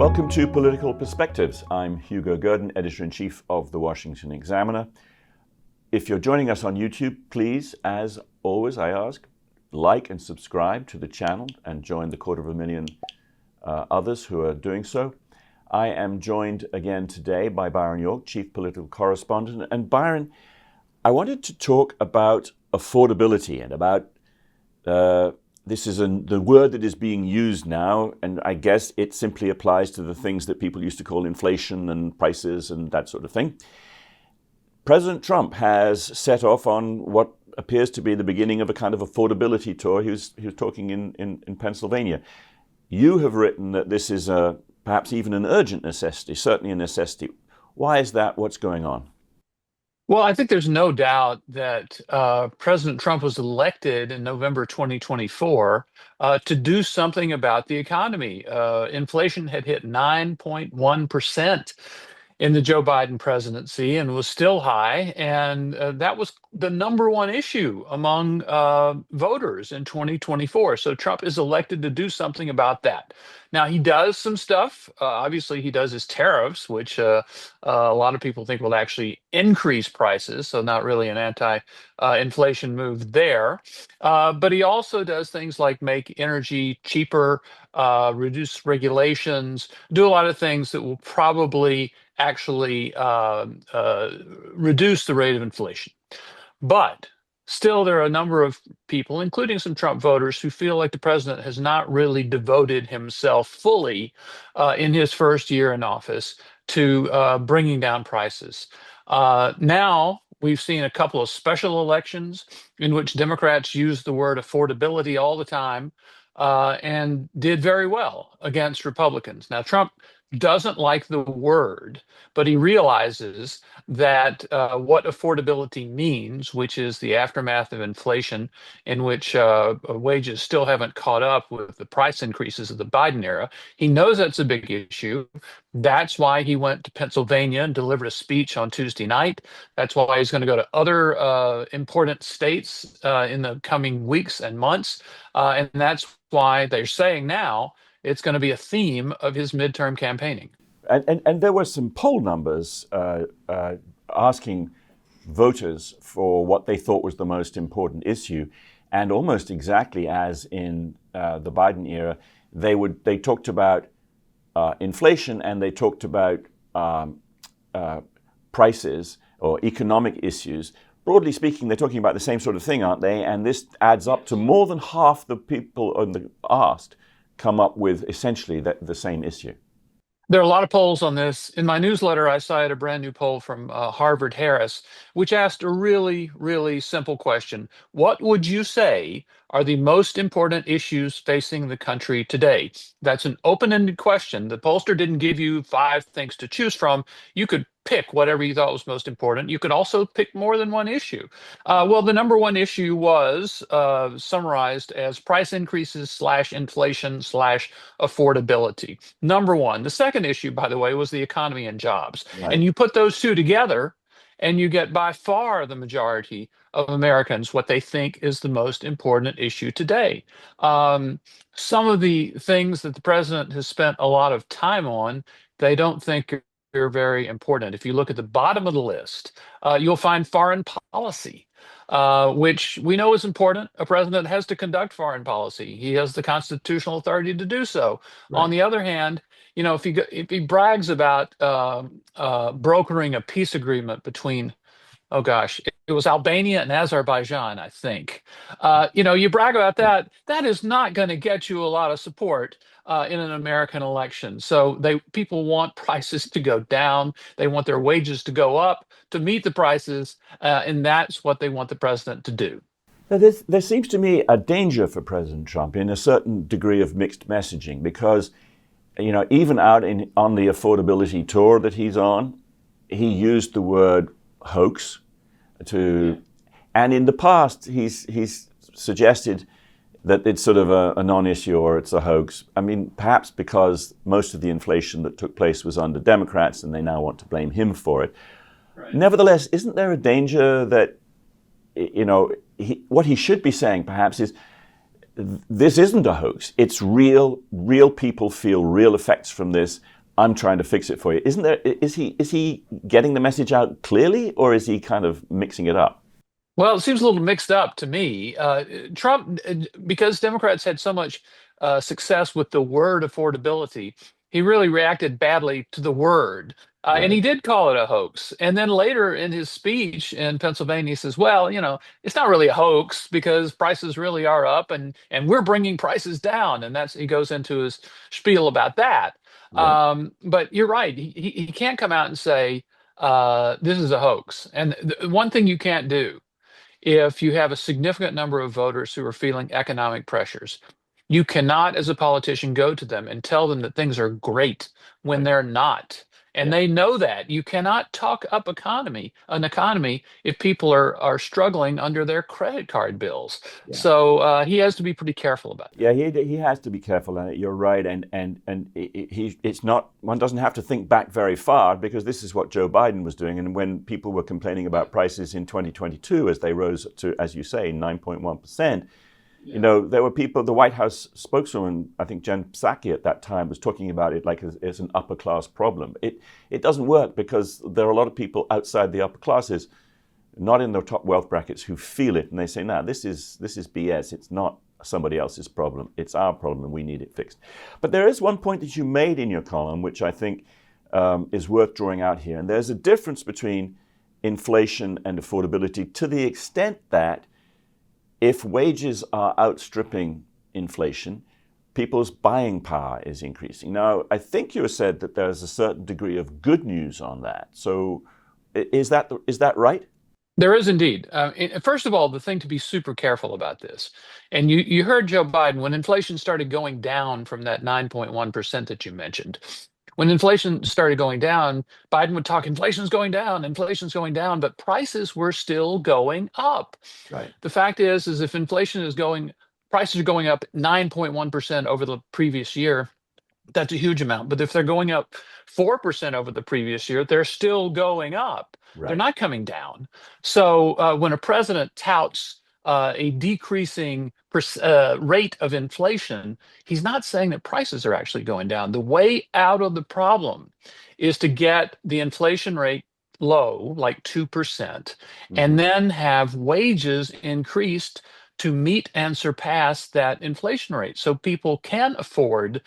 Welcome to Political Perspectives. I'm Hugo Gurdon, Editor-in-Chief of the Washington Examiner. If you're joining us on YouTube, please, as always, I ask, like and subscribe to the channel and join the 250,000 others who are doing so. I am joined again today by Byron York, Chief Political Correspondent. And Byron, I wanted to talk about affordability and about this is the word that is being used now, and I guess it simply applies to the things that people used to call inflation and prices and that sort of thing. President Trump has set off on what appears to be the beginning of a kind of affordability tour. He was talking in Pennsylvania. You have written that this is perhaps even an urgent necessity, certainly a necessity. Why is that? What's going on? Well, I think there's no doubt that President Trump was elected in November 2024 to do something about the economy. Inflation had hit 9.1% in the Joe Biden presidency and was still high. And that was the number one issue among voters in 2024. So Trump is elected to do something about that. Now, he does some stuff. Obviously, he does his tariffs, which a lot of people think will actually increase prices. So not really an anti-inflation move there. But he also does things like make energy cheaper, reduce regulations, do a lot of things that will probably actually reduce the rate of inflation. But still, there are a number of people, including some Trump voters, who feel like the president has not really devoted himself fully in his first year in office to bringing down prices. Now, we've seen a couple of special elections in which Democrats used the word affordability all the time and did very well against Republicans. Now, Trump doesn't like the word, but he realizes that what affordability means, which is the aftermath of inflation, in which wages still haven't caught up with the price increases of the Biden era, he knows that's a big issue. That's why he went to Pennsylvania and delivered a speech on Tuesday night. That's why he's going to go to other important states in the coming weeks and months. And that's why they're saying now it's going to be a theme of his midterm campaigning. And there were some poll numbers asking voters for what they thought was the most important issue, and almost exactly as in the Biden era, they talked about inflation and they talked about prices or economic issues. Broadly speaking, they're talking about the same sort of thing, aren't they? And this adds up to more than half the people asked come up with essentially the same issue. There are a lot of polls on this. In my newsletter, I cited a brand new poll from Harvard Harris, which asked a really, really simple question. What would you say are the most important issues facing the country today? That's an open-ended question. The pollster didn't give you 5 things to choose from. You could pick whatever you thought was most important. You could also pick more than one issue. Well, the number one issue was summarized as price increases / inflation / affordability. Number one. The second issue, by the way, was the economy and jobs. Right. And you put those two together, and you get by far the majority of Americans what they think is the most important issue today. Some of the things that the president has spent a lot of time on, they don't think are very important. If you look at the bottom of the list, you'll find foreign policy, which we know is important. A president has to conduct foreign policy. He has the constitutional authority to do so. Right. On the other hand, if he brags about brokering a peace agreement between, oh gosh, it was Albania and Azerbaijan, I think. You brag about that. That is not going to get you a lot of support in an American election. So people want prices to go down. They want their wages to go up to meet the prices, and that's what they want the president to do. Now, there seems to me a danger for President Trump in a certain degree of mixed messaging, because even out on the affordability tour that he's on, he used the word hoax and in the past he's suggested that it's sort of a non-issue or it's a hoax. I mean, perhaps because most of the inflation that took place was under Democrats and they now want to blame him for it. Right. Nevertheless, isn't there a danger that, what he should be saying perhaps is this isn't a hoax. It's real. Real people feel real effects from this. I'm trying to fix it for you. Isn't there? Is he getting the message out clearly, or is he kind of mixing it up? Well, it seems a little mixed up to me. Trump, because Democrats had so much success with the word affordability, he really reacted badly to the word. And Right. he did call it a hoax. And then later in his speech in Pennsylvania, he says, well, it's not really a hoax because prices really are up and we're bringing prices down. And he goes into his spiel about that. Right. But you're right. He can't come out and say, this is a hoax. And one thing you can't do if you have a significant number of voters who are feeling economic pressures. You cannot, as a politician, go to them and tell them that things are great when Right. they're not. And Yeah. they know that. You cannot talk up an economy, if people are struggling under their credit card bills. Yeah. So he has to be pretty careful about that. Yeah, he has to be careful, and you're right. And it's not, one doesn't have to think back very far, because this is what Joe Biden was doing. And when people were complaining about prices in 2022 as they rose to, as you say, 9.1%, there were people. The White House spokeswoman, I think Jen Psaki at that time, was talking about it like as an upper class problem. It doesn't work, because there are a lot of people outside the upper classes, not in the top wealth brackets, who feel it, and they say, "No, this is BS. It's not somebody else's problem. It's our problem, and we need it fixed." But there is one point that you made in your column, which I think is worth drawing out here. And there's a difference between inflation and affordability, to the extent that if wages are outstripping inflation, people's buying power is increasing. Now, I think you said that there's a certain degree of good news on that. So is that right? There is indeed. First of all, the thing to be super careful about this, and you heard Joe Biden when inflation started going down from that 9.1% that you mentioned. When inflation started going down, Biden would talk, inflation's going down, but prices were still going up. Right. The fact is if prices are going up 9.1% over the previous year, that's a huge amount. But if they're going up 4% over the previous year, they're still going up. They're Right. not coming down. So when a president touts a decreasing rate of inflation, he's not saying that prices are actually going down. The way out of the problem is to get the inflation rate low, like 2%, Mm-hmm. and then have wages increased to meet and surpass that inflation rate so people can afford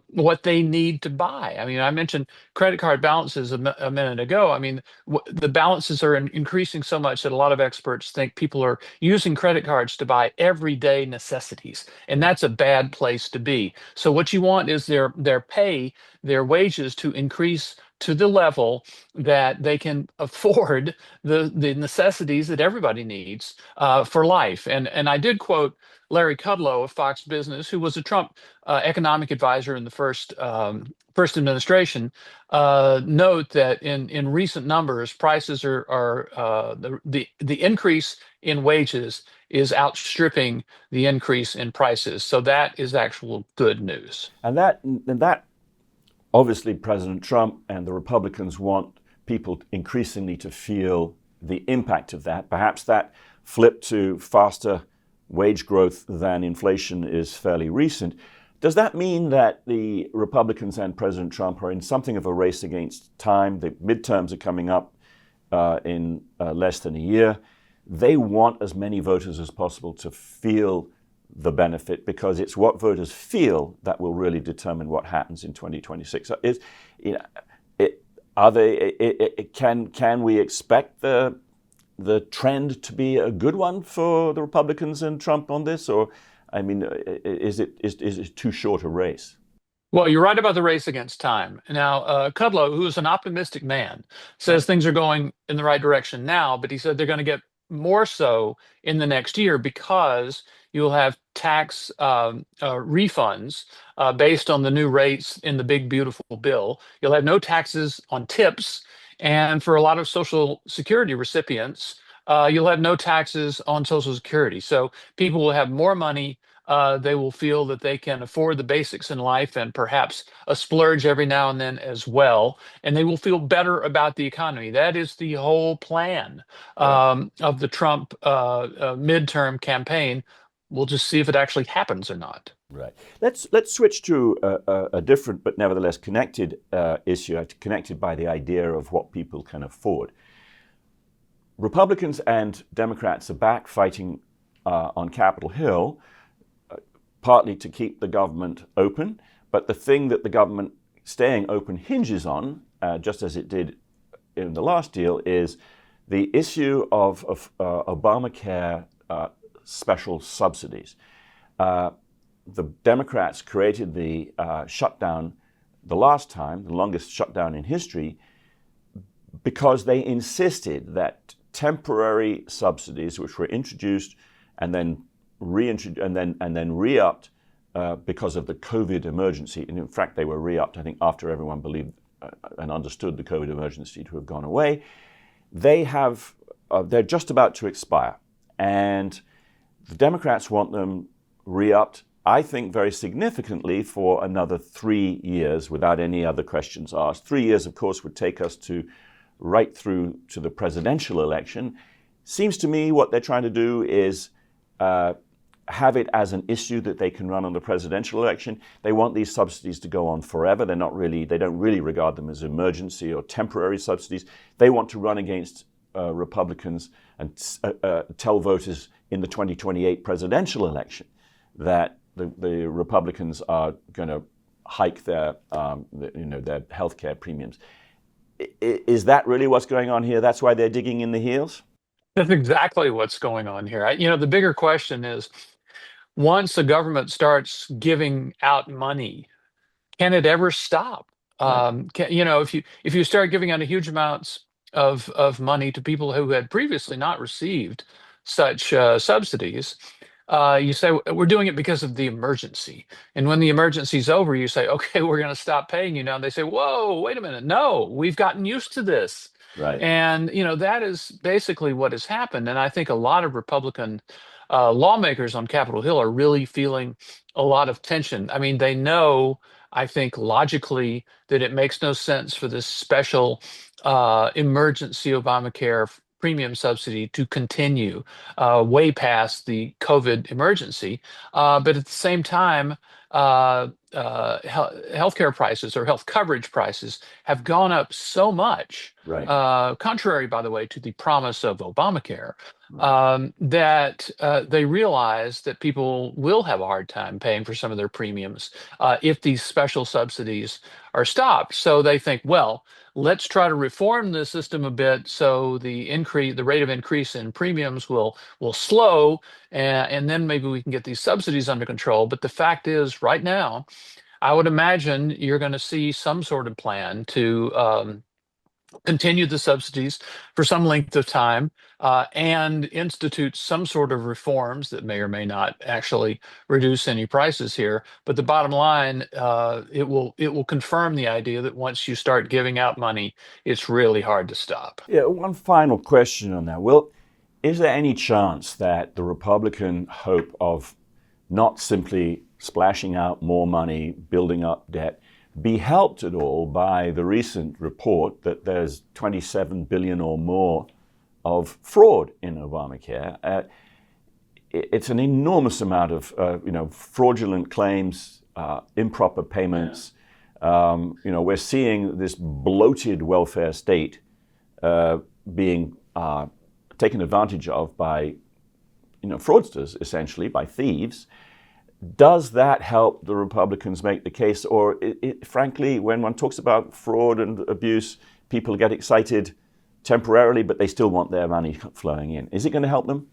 what they need to buy. I mean, I mentioned credit card balances a minute ago. I mean, the balances are increasing so much that a lot of experts think people are using credit cards to buy everyday necessities, and Yeah. that's a bad place to be. So what you want is their wages to increase to the level that they can afford the necessities that everybody needs for life. And I did quote Larry Kudlow of Fox Business, who was a Trump economic advisor in the first administration, note that in recent numbers, prices the increase in wages is outstripping the increase in prices. So that is actual good news. And that obviously President Trump and the Republicans want people increasingly to feel the impact of that. Perhaps that flip to faster wage growth than inflation is fairly recent. Does that mean that the Republicans and President Trump are in something of a race against time? The midterms are coming up in less than a year. They want as many voters as possible to feel the benefit, because it's what voters feel that will really determine what happens in 2026. So you know, can we expect the trend to be a good one for the Republicans and Trump on this, or I mean, is it too short a race? Well, you're right about the race against time. Now, Kudlow, who is an optimistic man, says Right. things are going in the right direction now, but he said they're going to get more so in the next year because you'll have tax refunds based on the new rates in the big, beautiful bill. You'll have no taxes on tips. And for a lot of Social Security recipients, you'll have no taxes on Social Security. So people will have more money. They will feel that they can afford the basics in life and perhaps a splurge every now and then as well. And they will feel better about the economy. That is the whole plan Right. of the Trump midterm campaign. we'll just see if it actually happens or not. Right. Let's switch to a different but nevertheless connected issue, connected by the idea of what people can afford. Republicans and Democrats are back fighting on Capitol Hill, partly to keep the government open, but the thing that the government staying open hinges on, just as it did in the last deal, is the issue of Obamacare special subsidies. The Democrats created the shutdown the last time, the longest shutdown in history, because they insisted that temporary subsidies, which were introduced and then re-upped because of the COVID emergency, and in fact they were re-upped, I think, after everyone believed and understood the COVID emergency to have gone away, they're just about to expire. And the Democrats want them re-upped, I think, very significantly for another 3 years without any other questions asked. 3 years, of course, would take us right through to the presidential election. Seems to me what they're trying to do is have it as an issue that they can run on the presidential election. They want these subsidies to go on forever. They don't really regard them as emergency or temporary subsidies. They want to run against Republicans and tell voters in the 2028 presidential election that the Republicans are going to hike their health care premiums. Is that really what's going on here? That's why they're digging in the heels? That's exactly what's going on here. The bigger question is, once the government starts giving out money, can it ever stop? Right. If you start giving out huge amounts of money to people who had previously not received such subsidies, you say we're doing it because of the emergency. And when the emergency's over, you say, okay, we're going to stop paying you now. And they say, whoa, wait a minute. No, we've gotten used to this. Right. And that is basically what has happened. And I think a lot of Republican lawmakers on Capitol Hill are really feeling a lot of tension. I mean, they know, I think, logically, that it makes no sense for this special emergency Obamacare premium subsidy to continue way past the COVID emergency. But at the same time, healthcare prices or health coverage prices have gone up so much, Right. contrary, by the way, to the promise of Obamacare, Right. that they realize that people will have a hard time paying for some of their premiums if these special subsidies are stopped. So they think, well, let's try to reform the system a bit so the rate of increase in premiums will slow, and then maybe we can get these subsidies under control. But the fact is, right now, I would imagine you're going to see some sort of plan to continue the subsidies for some length of time and institute some sort of reforms that may or may not actually reduce any prices here. But the bottom line, it will confirm the idea that once you start giving out money, it's really hard to stop. Yeah, one final question on that. Well, is there any chance that the Republican hope of not simply splashing out more money, building up debt, be helped at all by the recent report that there's 27 billion or more of fraud in Obamacare? It's an enormous amount of fraudulent claims, improper payments. We're seeing this bloated welfare state being taken advantage of by fraudsters, essentially, by thieves. Does that help the Republicans make the case? Or, frankly, when one talks about fraud and abuse, people get excited temporarily, but they still want their money flowing in. Is it going to help them?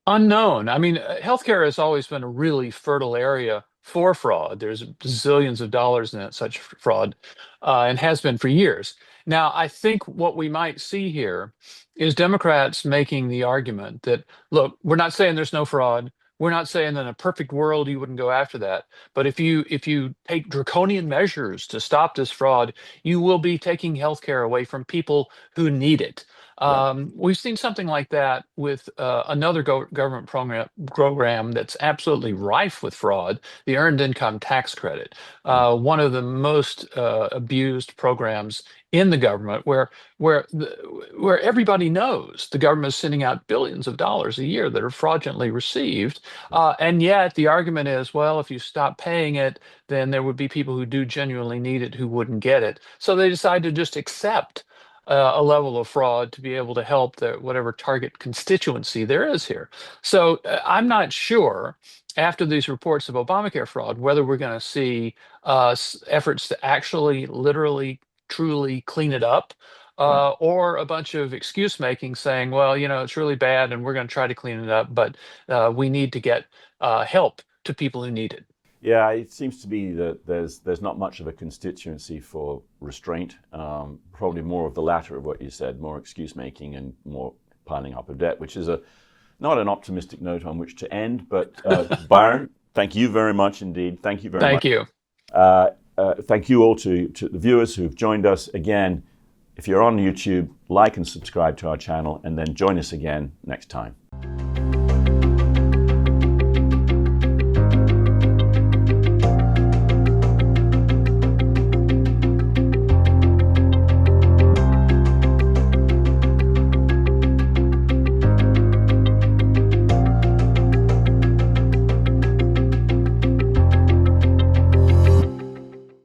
Unknown. I mean, healthcare has always been a really fertile area for fraud. There's zillions of dollars in such fraud, and has been for years. Now, I think what we might see here is Democrats making the argument that, look, we're not saying there's no fraud. We're not saying that in a perfect world you wouldn't go after that. But if you take draconian measures to stop this fraud, you will be taking healthcare away from people who need it. Yeah. We've seen something like that with another government program that's absolutely rife with fraud, the Earned Income Tax Credit, one of the most abused programs in the government, where everybody knows the government is sending out billions of dollars a year that are fraudulently received, and yet the argument is, well, if you stop paying it, then there would be people who do genuinely need it who wouldn't get it. So they decide to just accept a level of fraud to be able to help the whatever target constituency there is here. So I'm not sure after these reports of Obamacare fraud whether we're going to see efforts to actually, literally, truly clean it up. Right. Or a bunch of excuse making saying, well, it's really bad and we're going to try to clean it up, but we need to get help to people who need it. Yeah, it seems to be that there's not much of a constituency for restraint. Probably more of the latter of what you said, more excuse making and more piling up of debt, which is not an optimistic note on which to end. But Byron, thank you very much indeed. Thank you very much. Thank you. Thank you all to the viewers who've joined us. Again, if you're on YouTube, like and subscribe to our channel, and then join us again next time.